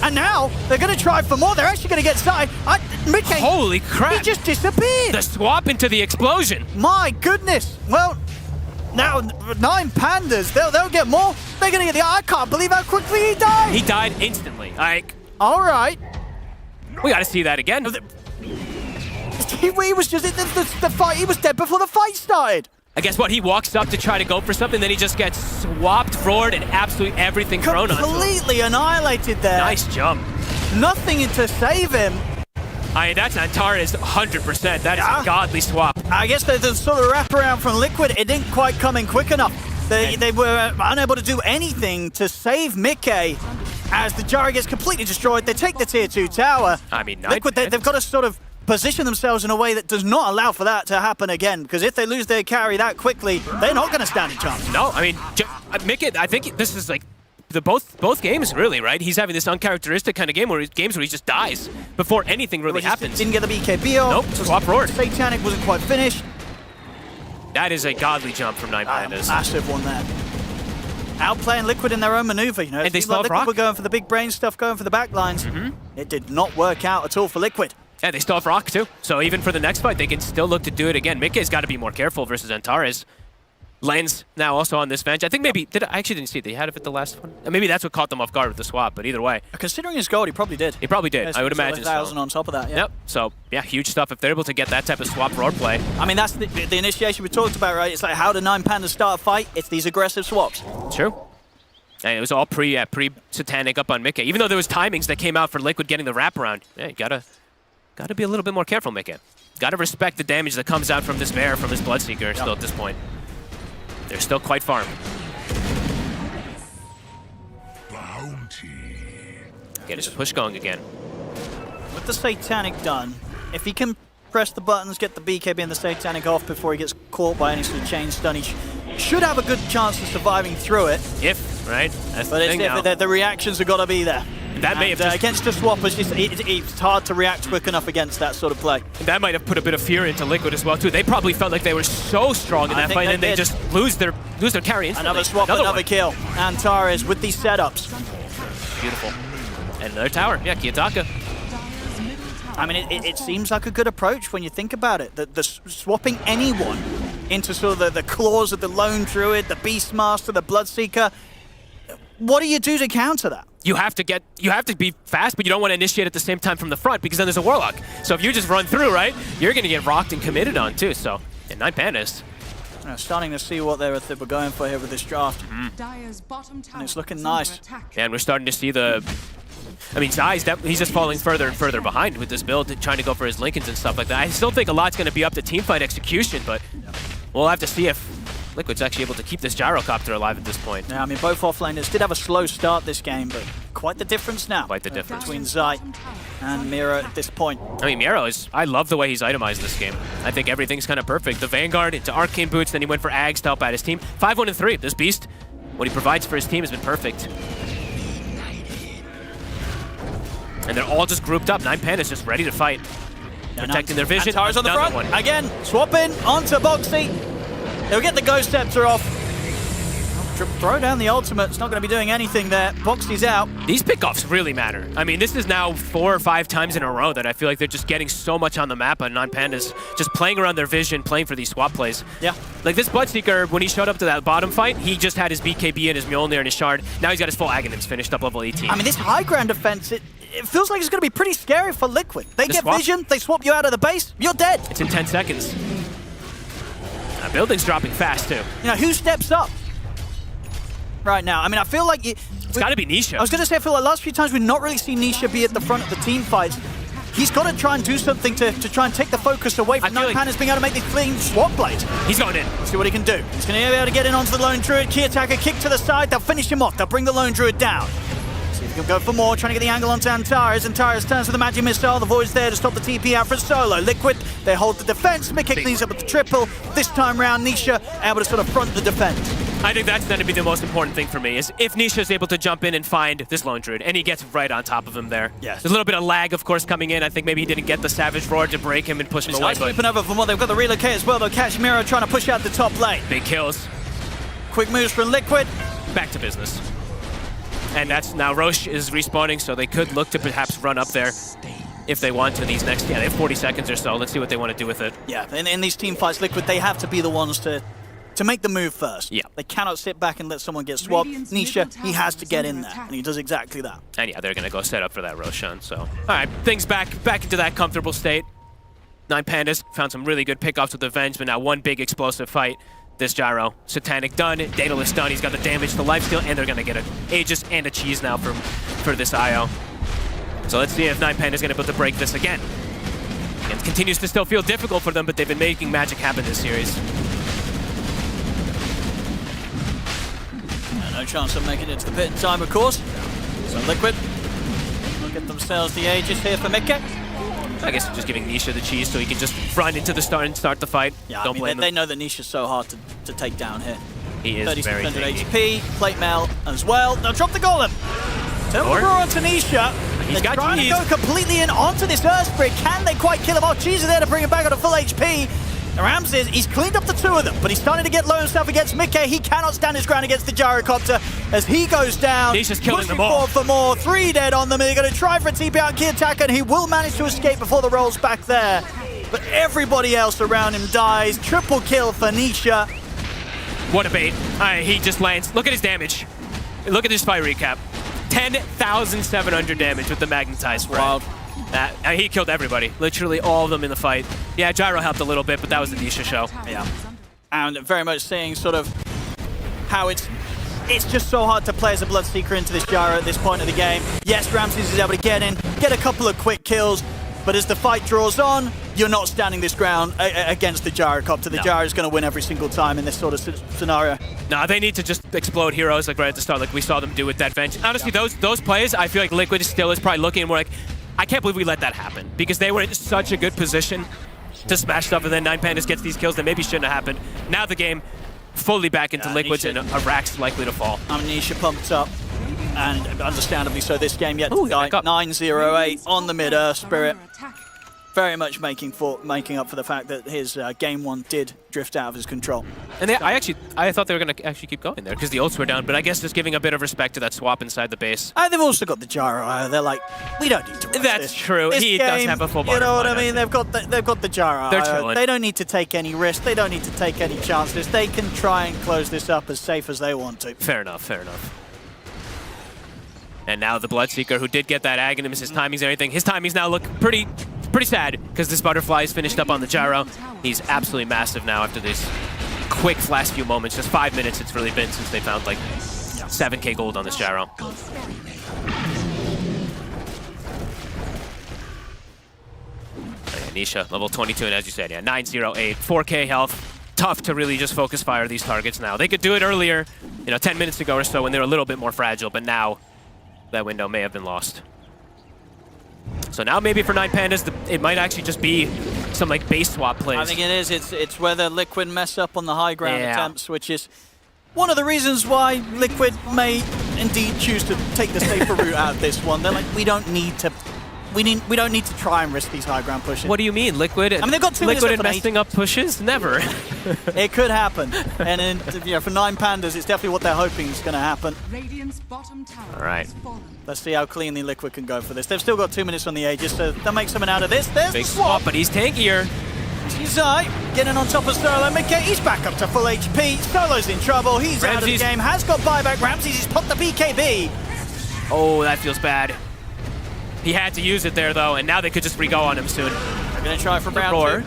[SPEAKER 1] And now they're going to try for more. They're actually going to get Zai. miCKe,
[SPEAKER 2] holy crap.
[SPEAKER 1] He just disappeared.
[SPEAKER 2] The swap into the explosion.
[SPEAKER 1] My goodness. Well, now 9Pandas, they'll get more. They're going to get the... I can't believe how quickly he died.
[SPEAKER 2] He died instantly.
[SPEAKER 1] All right.
[SPEAKER 2] We got to see that again.
[SPEAKER 1] He was just in the fight. He was dead before the fight started.
[SPEAKER 2] I guess what, he walks up to try to go for something, then he just gets swapped forward and absolutely everything thrown onto him.
[SPEAKER 1] Completely annihilated there.
[SPEAKER 2] Nice jump.
[SPEAKER 1] Nothing to save him.
[SPEAKER 2] That's Antares 100%. That is a godly swap.
[SPEAKER 1] I guess the sort of wraparound from Liquid, it didn't quite come in quick enough. They were unable to do anything to save miCKe as the Gyro gets completely destroyed. They take the tier 2 tower.
[SPEAKER 2] I mean,
[SPEAKER 1] Liquid, they've got to sort of position themselves in a way that does not allow for that to happen again, because if they lose their carry that quickly, they're not going to stand a chance.
[SPEAKER 2] No, I mean, miCKe, I think this is like both games, really, right? He's having this uncharacteristic kind of game where he just dies before anything really happens.
[SPEAKER 1] Didn't get the BKB off.
[SPEAKER 2] Nope, swap roared.
[SPEAKER 1] Satanic wasn't quite finished.
[SPEAKER 2] That is a godly jump from 9Pandas.
[SPEAKER 1] Massive one there. Outplaying Liquid in their own maneuver, you know.
[SPEAKER 2] And they still have
[SPEAKER 1] Liquid
[SPEAKER 2] Rock.
[SPEAKER 1] were going for the big brain stuff, going for the back lines. It did not work out at all for Liquid.
[SPEAKER 2] Yeah, they still have Rock, too. So even for the next fight, they can still look to do it again. miCKe's got to be more careful versus Antares. Lane's now also on this bench. I think maybe, I actually didn't see it. They had it at the last one. Maybe that's what caught them off guard with the swap, but either way.
[SPEAKER 1] Considering his gold, he probably did.
[SPEAKER 2] He probably did, I would imagine
[SPEAKER 1] 1,000
[SPEAKER 2] so.
[SPEAKER 1] on top of that, yeah.
[SPEAKER 2] Yep, so yeah, huge stuff if they're able to get that type of swap roar play.
[SPEAKER 1] I mean, that's the initiation we talked about, right? It's like, how do 9Pandas start a fight? It's these aggressive swaps.
[SPEAKER 2] True. And it was all pre-Satanic up on miCKe. Even though there was timings that came out for Liquid getting the wraparound. Yeah, you gotta be a little bit more careful, miCKe. Gotta respect the damage that comes out from this bear, from this Bloodseeker still at this point. They're still quite farm. Okay, there's a push going again.
[SPEAKER 1] With the Satanic done, if he can press the buttons, get the BKB and the Satanic off before he gets caught by any sort of chain stun, he should have a good chance of surviving through it.
[SPEAKER 2] If, right? That's
[SPEAKER 1] But
[SPEAKER 2] the thing now.
[SPEAKER 1] the reactions have got to be there.
[SPEAKER 2] That may have just,
[SPEAKER 1] against the swap, it's hard to react quick enough against that sort of play.
[SPEAKER 2] that might have put a bit of fear into Liquid as well too. They probably felt like they were so strong in that fight, and they just lose their carry instantly.
[SPEAKER 1] Another swap, another kill. Antares with these setups.
[SPEAKER 2] Beautiful. And another tower. Yeah, Kiyotaka.
[SPEAKER 1] I mean, it seems like a good approach when you think about it. The swapping anyone into sort of the claws of the Lone Druid, the Beastmaster, the Bloodseeker. What do you do to counter that?
[SPEAKER 2] You have to be fast, but you don't want to initiate at the same time from the front because then there's a Warlock. So if you just run through, right, you're going to get rocked and committed on too. So, yeah, 9Pandas.
[SPEAKER 1] Starting to see what they were going for here with this draft. And it's looking nice.
[SPEAKER 2] Yeah, and we're starting to see the... I mean, Zai's he's just falling further and further behind with this build, trying to go for his Lincolns and stuff like that. I still think a lot's going to be up to teamfight execution, but we'll have to see if Liquid's actually able to keep this gyrocopter alive at this point.
[SPEAKER 1] Yeah, I mean, both offlaners did have a slow start this game, but quite the difference now.
[SPEAKER 2] Quite the difference.
[SPEAKER 1] Between Zai and MieRo at this point.
[SPEAKER 2] I mean, MieRo I love the way he's itemized this game. I think everything's kind of perfect. The Vanguard into Arcane Boots, then he went for Ags to help out his team. 5-1-3. This beast, what he provides for his team has been perfect. And they're all just grouped up. 9Pandas just ready to fight. Protecting their vision.
[SPEAKER 1] Antares on the front.
[SPEAKER 2] One.
[SPEAKER 1] Again, swapping onto boxi. They'll get the Ghost Scepter off. Throw down the ultimate. It's not going to be doing anything there. boxi's out.
[SPEAKER 2] These pickoffs really matter. I mean, this is now 4 or 5 times in a row that I feel like they're just getting so much on the map on 9Pandas, just playing around their vision, playing for these swap plays.
[SPEAKER 1] Yeah.
[SPEAKER 2] Like this Bloodseeker, when he showed up to that bottom fight, he just had his BKB and his Mjolnir and his Shard. Now he's got his full Aghanims finished up level 18.
[SPEAKER 1] I mean, this high ground defense, it feels like it's going to be pretty scary for Liquid. They get vision, they swap you out of the base, you're dead.
[SPEAKER 2] It's in 10 seconds. Building's dropping fast, too.
[SPEAKER 1] You know, who steps up right now? I mean, I feel like...
[SPEAKER 2] It's got to be Nisha.
[SPEAKER 1] I was going to say, I feel like last few times we've not really seen Nisha be at the front of the team fights. He's got to try and do something to try and take the focus away from 9Pandas being able to make these clean swap blades.
[SPEAKER 2] He's going in.
[SPEAKER 1] Let's see what he can do. He's going to be able to get in onto the Lone Druid. Kiyotaka kick to the side. They'll finish him off. They'll bring the Lone Druid down. See if he can go for more, trying to get the angle onto Antares. Antares turns with the magic missile. The Void's there to stop the TP out for Solo. Liquid, they hold the defense. miCKe cleans up with the triple. This time round, Nisha able to sort of front the defense.
[SPEAKER 2] I think that's going to be the most important thing for me, is if Nisha's able to jump in and find this Lone Druid, and he gets right on top of him there.
[SPEAKER 1] Yes.
[SPEAKER 2] There's a little bit of lag, of course, coming in. I think maybe he didn't get the Savage Roar to break him and push him away.
[SPEAKER 1] Sweeping over for more. They've got the relocate as well. They'll catch MieRo trying to push out the top lane.
[SPEAKER 2] Big kills.
[SPEAKER 1] Quick moves from Liquid.
[SPEAKER 2] Back to business. And that's now Roche is respawning, so they could look to perhaps run up there if they want to these next... Yeah, they have 40 seconds or so. Let's see what they want to do with it.
[SPEAKER 1] Yeah, in these team fights, Liquid, they have to be the ones to make the move first.
[SPEAKER 2] Yeah.
[SPEAKER 1] They cannot sit back and let someone get swapped. Nisha, he has to get in there, and he does exactly that.
[SPEAKER 2] And yeah, they're going to go set up for that Roshan, so... All right, things back into that comfortable state. 9Pandas found some really good pickoffs with Avenge, but now one big explosive fight. This gyro. Satanic done, Daedalus done, he's got the damage to lifesteal, and they're going to get an Aegis and a cheese now for this IO. So let's see if 9Pandas is going to be able to break this again. It continues to still feel difficult for them, but they've been making magic happen this series.
[SPEAKER 1] No chance of making it to the pit in time, of course. So Liquid will get themselves the Aegis here for miCKe.
[SPEAKER 2] I guess just giving Nisha the cheese so he can just run into the start and start the fight.
[SPEAKER 1] Yeah,
[SPEAKER 2] Don't blame him.
[SPEAKER 1] They know that Nisha's so hard to take down here.
[SPEAKER 2] He is very
[SPEAKER 1] 3600
[SPEAKER 2] tanky.
[SPEAKER 1] HP, plate mail as well. Now drop the golem. Turn the
[SPEAKER 2] Lord.
[SPEAKER 1] roar onto Nisha.
[SPEAKER 2] He's
[SPEAKER 1] They're
[SPEAKER 2] got
[SPEAKER 1] trying to
[SPEAKER 2] cheese.
[SPEAKER 1] go completely in onto this Earth Spirit. Can they quite kill him off? Cheese is there to bring him back on a full HP. Ramses, he's cleaned up the two of them, but he's starting to get low himself against miCKe. He cannot stand his ground against the gyrocopter as he goes down.
[SPEAKER 2] Nisha's killing
[SPEAKER 1] pushing
[SPEAKER 2] them all.
[SPEAKER 1] forward for more. 3 dead on them. They're going to try for a TP out Kiyotaka, and he will manage to escape before the roll's back there. But everybody else around him dies. Triple kill for Nisha.
[SPEAKER 2] What a bait. He just lands. Look at his damage. Look at this fight recap. 10,700 damage with the magnetized spread.
[SPEAKER 1] Wild.
[SPEAKER 2] He killed everybody. Literally all of them in the fight. Yeah, Gyro helped a little bit, but that was the Nisha show.
[SPEAKER 1] Yeah. And very much seeing sort of how it's just so hard to play as a Bloodseeker into this Gyro at this point of the game. Yes, Ramses is able to get in, get a couple of quick kills, but as the fight draws on, you're not standing this ground against the gyrocopter. The Gyro is going to win every single time in this sort of scenario.
[SPEAKER 2] No, they need to just explode heroes like right at the start, like we saw them do with that Venge. Honestly, those plays, I feel like Liquid still is probably looking and we're like, I can't believe we let that happen because they were in such a good position to smash stuff, and then 9Pandas gets these kills that maybe shouldn't have happened. Now the game fully back into Liquids, and a Rack's likely to fall.
[SPEAKER 1] Nisha pumped up, and understandably so this game yet
[SPEAKER 2] Ooh,
[SPEAKER 1] to die.
[SPEAKER 2] back up.
[SPEAKER 1] 908 on the mid-Earth Spirit. Very much making up for the fact that his game one did drift out of his control.
[SPEAKER 2] And I thought they were going to actually keep going there because the ults were down, but I guess just giving a bit of respect to that swap inside the base.
[SPEAKER 1] And they've also got the Gyro. They're like, we don't need to rush
[SPEAKER 2] That's
[SPEAKER 1] this.
[SPEAKER 2] true.
[SPEAKER 1] This
[SPEAKER 2] He
[SPEAKER 1] game,
[SPEAKER 2] does have a full
[SPEAKER 1] You know what I
[SPEAKER 2] butterfly,
[SPEAKER 1] mean? They've got the Gyro.
[SPEAKER 2] They're chilling.
[SPEAKER 1] They don't need to take any risks. They don't need to take any chances. They can try and close this up as safe as they want to.
[SPEAKER 2] Fair enough, fair enough. And now the Bloodseeker, who did get that Aghanim, his timings and everything, his timings now look pretty sad because this butterfly is finished up on the Gyro. He's absolutely massive now after these quick last few moments. Just 5 minutes it's really been since they found like 7k gold on this Gyro. Nisha, level 22, and as you said, 908, 4k health. Tough to really just focus fire these targets now. They could do it earlier, 10 minutes ago or so when they were a little bit more fragile, but now that window may have been lost. So now maybe for 9Pandas, it might actually just be some like base swap plays.
[SPEAKER 1] I think it is. It's whether Liquid mess up on the high ground
[SPEAKER 2] Yeah.
[SPEAKER 1] attempts, which is one of the reasons why Liquid may indeed choose to take the safer route out of this one. They're like, we don't need to try and risk these high ground pushes.
[SPEAKER 2] What do you mean, Liquid?
[SPEAKER 1] I mean, they've got 2 minutes
[SPEAKER 2] Liquid and
[SPEAKER 1] left on
[SPEAKER 2] messing up pushes? Never.
[SPEAKER 1] It could happen, and for 9Pandas, it's definitely what they're hoping is going to happen.
[SPEAKER 2] All right.
[SPEAKER 1] Let's see how cleanly Liquid can go for this. They've still got 2 minutes on the Aegis, so they'll make something out of this. There's
[SPEAKER 2] Big
[SPEAKER 1] the swap.
[SPEAKER 2] but he's tankier.
[SPEAKER 1] Zai getting on top of Solo. miCKe, he's back up to full HP. Solo's in trouble. He's out of the
[SPEAKER 2] Ramses.
[SPEAKER 1] game. Has got buyback. Ramses, he's popped the BKB.
[SPEAKER 2] Oh, that feels bad. He had to use it there, though, and now they could just re-go on him soon.
[SPEAKER 1] They're going to try for round
[SPEAKER 2] roar.
[SPEAKER 1] 2.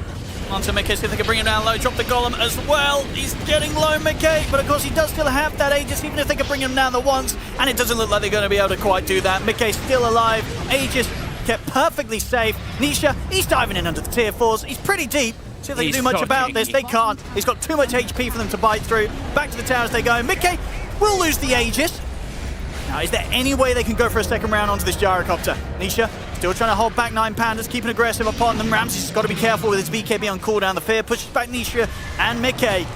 [SPEAKER 1] Onto miCKe, see if they can bring him down low. Drop the Golem as well. He's getting low, miCKe, but of course he does still have that Aegis, even if they can bring him down the once, and it doesn't look like they're going to be able to quite do that. miCKe's still alive. Aegis kept perfectly safe. Nisha, he's diving in under the tier 4s. He's pretty deep. See if they
[SPEAKER 2] He's
[SPEAKER 1] can do much
[SPEAKER 2] so
[SPEAKER 1] about this.
[SPEAKER 2] tanky.
[SPEAKER 1] They can't. He's got too much HP for them to bite through. Back to the towers they go. miCKe will lose the Aegis. Now, is there any way they can go for a second round onto this gyrocopter? Nisha still trying to hold back 9Pandas, keeping aggressive upon them. Ramses has got to be careful with his BKB on cooldown. The fear pushes back Nisha and miCKe.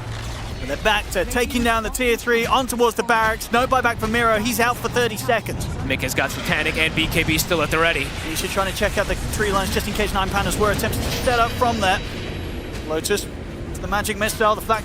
[SPEAKER 1] But they're back to taking down the tier 3 on towards the barracks. No buyback for MieRo. He's out for 30 seconds.
[SPEAKER 2] miCKe's got Satanic and BKB still at the ready.
[SPEAKER 1] Nisha trying to check out the tree lines just in case 9Pandas were attempting to set up from there. Lotus to the magic missile. The flak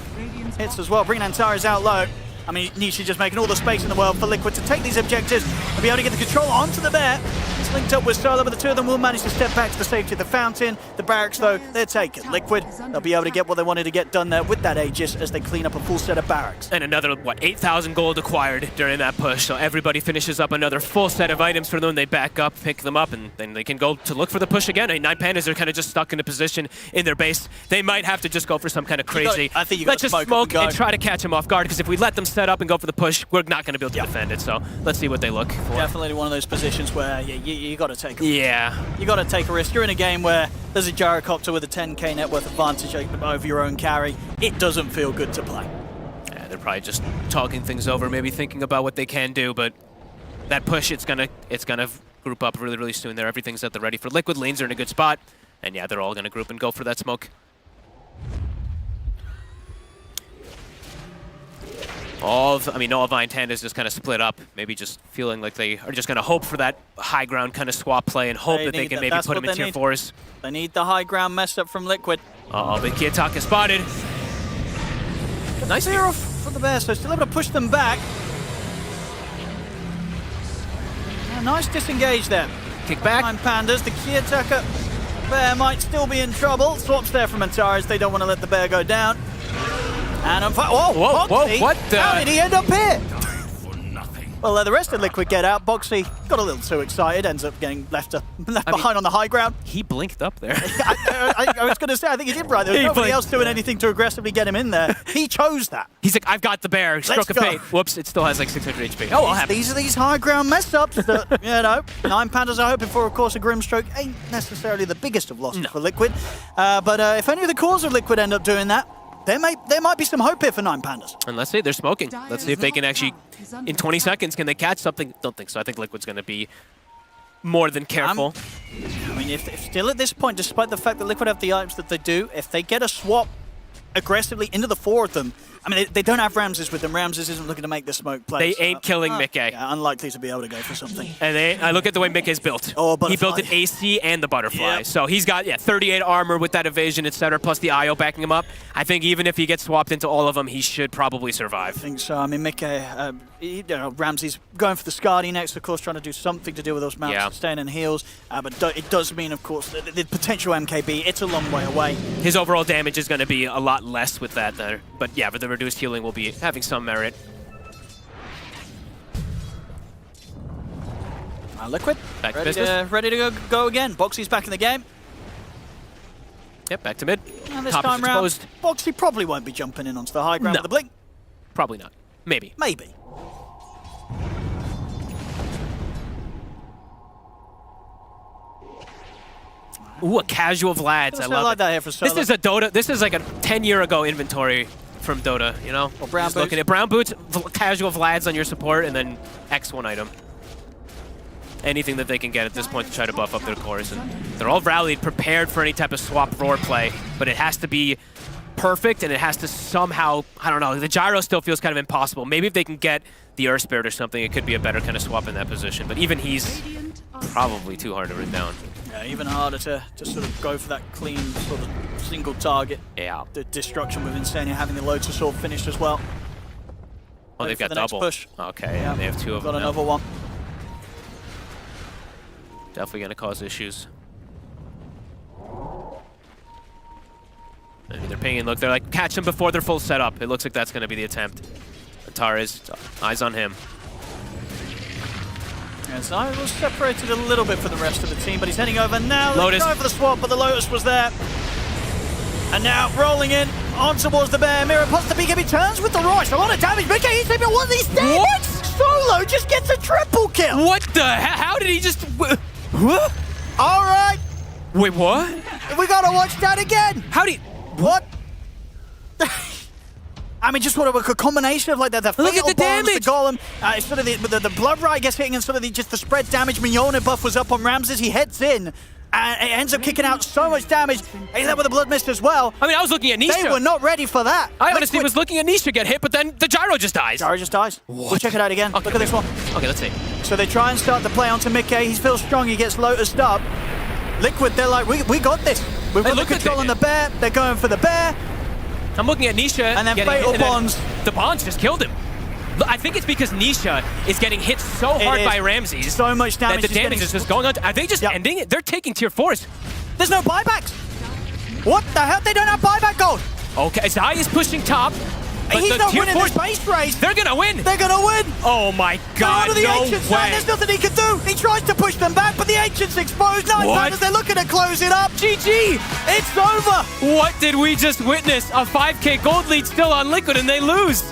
[SPEAKER 1] hits as well. Bringing Antares out low. I mean, Nisha just making all the space in the world for Liquid to take these objectives and be able to get the control onto the bear. It's linked up with Solo, but the two of them will manage to step back to the safety of the fountain. The barracks, though, they're taken. Liquid, they'll be able to get what they wanted to get done there with that Aegis as they clean up a full set of barracks.
[SPEAKER 2] And another, 8,000 gold acquired during that push. So everybody finishes up another full set of items for them. They back up, pick them up, and then they can go to look for the push again. 9Pandas are kind of just stuck in a position in their base. They might have to just go for some kind of crazy.
[SPEAKER 1] I think you
[SPEAKER 2] let's
[SPEAKER 1] got
[SPEAKER 2] just
[SPEAKER 1] to
[SPEAKER 2] smoke
[SPEAKER 1] and
[SPEAKER 2] and try to catch them off guard, because if we let them set up and go for the push, we're not going to be able to defend it. So let's see what they look for.
[SPEAKER 1] Definitely one of those positions where you got to take a
[SPEAKER 2] Yeah.
[SPEAKER 1] You got to take a risk. You're in a game where there's a gyrocopter with a 10k net worth advantage over your own carry. It doesn't feel good to play.
[SPEAKER 2] Yeah, they're probably just talking things over, maybe thinking about what they can do, but that push, it's gonna group up really, really soon there. Everything's at the ready for Liquid. Lanes are in a good spot, and yeah, they're all gonna group and go for that smoke. all of 9Pandas just kind of split up, maybe just feeling like they are just going to hope for that high ground kind of swap play and hope that they can maybe put him in tier 4s.
[SPEAKER 1] They need the high ground mess up from Liquid.
[SPEAKER 2] Uh-oh, but Kiyotaka spotted. Nice
[SPEAKER 1] clear off for the Bears, so still able to push them back. Yeah, nice disengage there.
[SPEAKER 2] Kick back.
[SPEAKER 1] 9Pandas, the Kiyotaka Bear might still be in trouble. Swaps there from Antares, they don't want to let the Bear go down. And
[SPEAKER 2] whoa, what the?
[SPEAKER 1] How did he end up here? Well, the rest of Liquid get out. Boxi got a little too excited, ends up getting left behind on the high ground.
[SPEAKER 2] He blinked up there.
[SPEAKER 1] I was going to say, I think he did right. There was nobody else doing anything to aggressively get him in there. He chose that.
[SPEAKER 2] He's like, I've got the Bear. Stroke of fate. Whoops, it still has like 600 HP. Oh, I'll have it.
[SPEAKER 1] These are these high ground mess ups that, 9Pandas are hoping for. Of course, a Grimstroke ain't necessarily the biggest of losses for Liquid. But if any of the cores of Liquid end up doing that, there might be some hope here for 9Pandas.
[SPEAKER 2] And let's see, they're smoking. Let's see if they can actually, in 20 seconds, can they catch something? Don't think so. I think Liquid's going to be more than careful.
[SPEAKER 1] I mean, if still at this point, despite the fact that Liquid have the items that they do, if they get a swap aggressively into the 4 of them, I mean, they don't have Ramses with them. Ramses isn't looking to make the smoke play.
[SPEAKER 2] They ain't killing miCKe.
[SPEAKER 1] Yeah, unlikely to be able to go for something.
[SPEAKER 2] And I look at the way miCKe's built.
[SPEAKER 1] Oh,
[SPEAKER 2] he built an AC and the butterfly.
[SPEAKER 1] Yep.
[SPEAKER 2] So he's got 38 armor with that evasion, etc., plus the IO backing him up. I think even if he gets swapped into all of them, he should probably survive.
[SPEAKER 1] I think so. I mean, miCKe, Ramsey's going for the Skadi next, of course, trying to do something to deal with those mounts, staying in heals. But it does mean, of course, the potential MKB, it's a long way away.
[SPEAKER 2] His overall damage is going to be a lot less with that there. But yeah, but the reduced healing will be having some merit.
[SPEAKER 1] Liquid,
[SPEAKER 2] back to business.
[SPEAKER 1] Ready to go again. Boxi's back in the game.
[SPEAKER 2] Yep, back to mid.
[SPEAKER 1] And this time round, Boxi probably won't be jumping in onto the high ground with the blink.
[SPEAKER 2] Probably not. Maybe.
[SPEAKER 1] Maybe.
[SPEAKER 2] Ooh, a casual Vlad's. I love
[SPEAKER 1] like
[SPEAKER 2] it.
[SPEAKER 1] That here for solo.
[SPEAKER 2] This is a Dota. This is like a 10-year ago inventory from Dota, you know?
[SPEAKER 1] Well, brown boots.
[SPEAKER 2] Looking at brown boots, casual Vlad's on your support, and then X1 item. Anything that they can get at this point to try to buff up their cores. And they're all rallied, prepared for any type of swap roar play, but it has to be perfect, and it has to somehow, I don't know, the gyro still feels kind of impossible. Maybe if they can get the Earth Spirit or something, it could be a better kind of swap in that position, but even he's probably too hard to run down.
[SPEAKER 1] Yeah, even harder to sort of go for that clean sort of single target.
[SPEAKER 2] Yeah.
[SPEAKER 1] The destruction with iNSaNiA having the Lotus Sword finished as well.
[SPEAKER 2] Oh, they've got double.
[SPEAKER 1] Push.
[SPEAKER 2] Okay, yeah, they have 2 of them
[SPEAKER 1] Got
[SPEAKER 2] now.
[SPEAKER 1] another one.
[SPEAKER 2] Definitely going to cause issues. Maybe they're pinging. Look, they're like, catch them before they're full setup. It looks like that's going to be the attempt. Antares, eyes on him.
[SPEAKER 1] Yeah, so I was separated a little bit from the rest of the team, but he's heading over now.
[SPEAKER 2] Lotus.
[SPEAKER 1] Going for the swap, but the Lotus was there. And now rolling in on towards the Bear. MieRo pots the BKB, turns with the Rosh. A lot of damage. miCKe, he's even one. He's dead.
[SPEAKER 2] What?
[SPEAKER 1] Solo just gets a triple kill.
[SPEAKER 2] What the hell? How did he just... What?
[SPEAKER 1] All right.
[SPEAKER 2] Wait, what?
[SPEAKER 1] We got to watch that again.
[SPEAKER 2] How did he...
[SPEAKER 1] What? I mean, just what a combination of like the
[SPEAKER 2] look at the damage.
[SPEAKER 1] The golem, sort of the blood right gets hitting, and sort of just the spread damage. Mignone buff was up on Ramses. He heads in, and it ends up kicking out so much damage. He's there with the blood mist as well.
[SPEAKER 2] I mean, I was looking at Nisha.
[SPEAKER 1] They were not ready for that.
[SPEAKER 2] I honestly was looking at Nisha get hit, but then the gyro just dies.
[SPEAKER 1] Gyro just dies.
[SPEAKER 2] What?
[SPEAKER 1] We'll check it out again.
[SPEAKER 2] Okay.
[SPEAKER 1] Look at this one.
[SPEAKER 2] Okay, let's see.
[SPEAKER 1] So they try and start the play onto miCKe. He feels strong. He gets Lotused up. Liquid, they're like, we got this. We've got the control on the Bear. They're going for the Bear.
[SPEAKER 2] I'm looking at Nisha.
[SPEAKER 1] And then Fatal Bonds.
[SPEAKER 2] The Bonds just killed him. I think it's because Nisha is getting hit so hard by Ramses.
[SPEAKER 1] So much damage.
[SPEAKER 2] That the damage is just going on. Are they just ending it? They're taking tier 4s.
[SPEAKER 1] There's no buybacks. What the hell? They don't have buyback gold.
[SPEAKER 2] Okay, Zai is pushing top. But
[SPEAKER 1] He's
[SPEAKER 2] the
[SPEAKER 1] not
[SPEAKER 2] tier
[SPEAKER 1] winning this base race.
[SPEAKER 2] They're going to win.
[SPEAKER 1] They're going to win.
[SPEAKER 2] Oh my God,
[SPEAKER 1] no
[SPEAKER 2] way.
[SPEAKER 1] There's nothing he can do. He tries to push them back, but the Ancient's exposed. 9Pandas, they're looking to close it up. GG. It's over.
[SPEAKER 2] What did we just witness? A 5K gold lead still on Liquid, and they lose.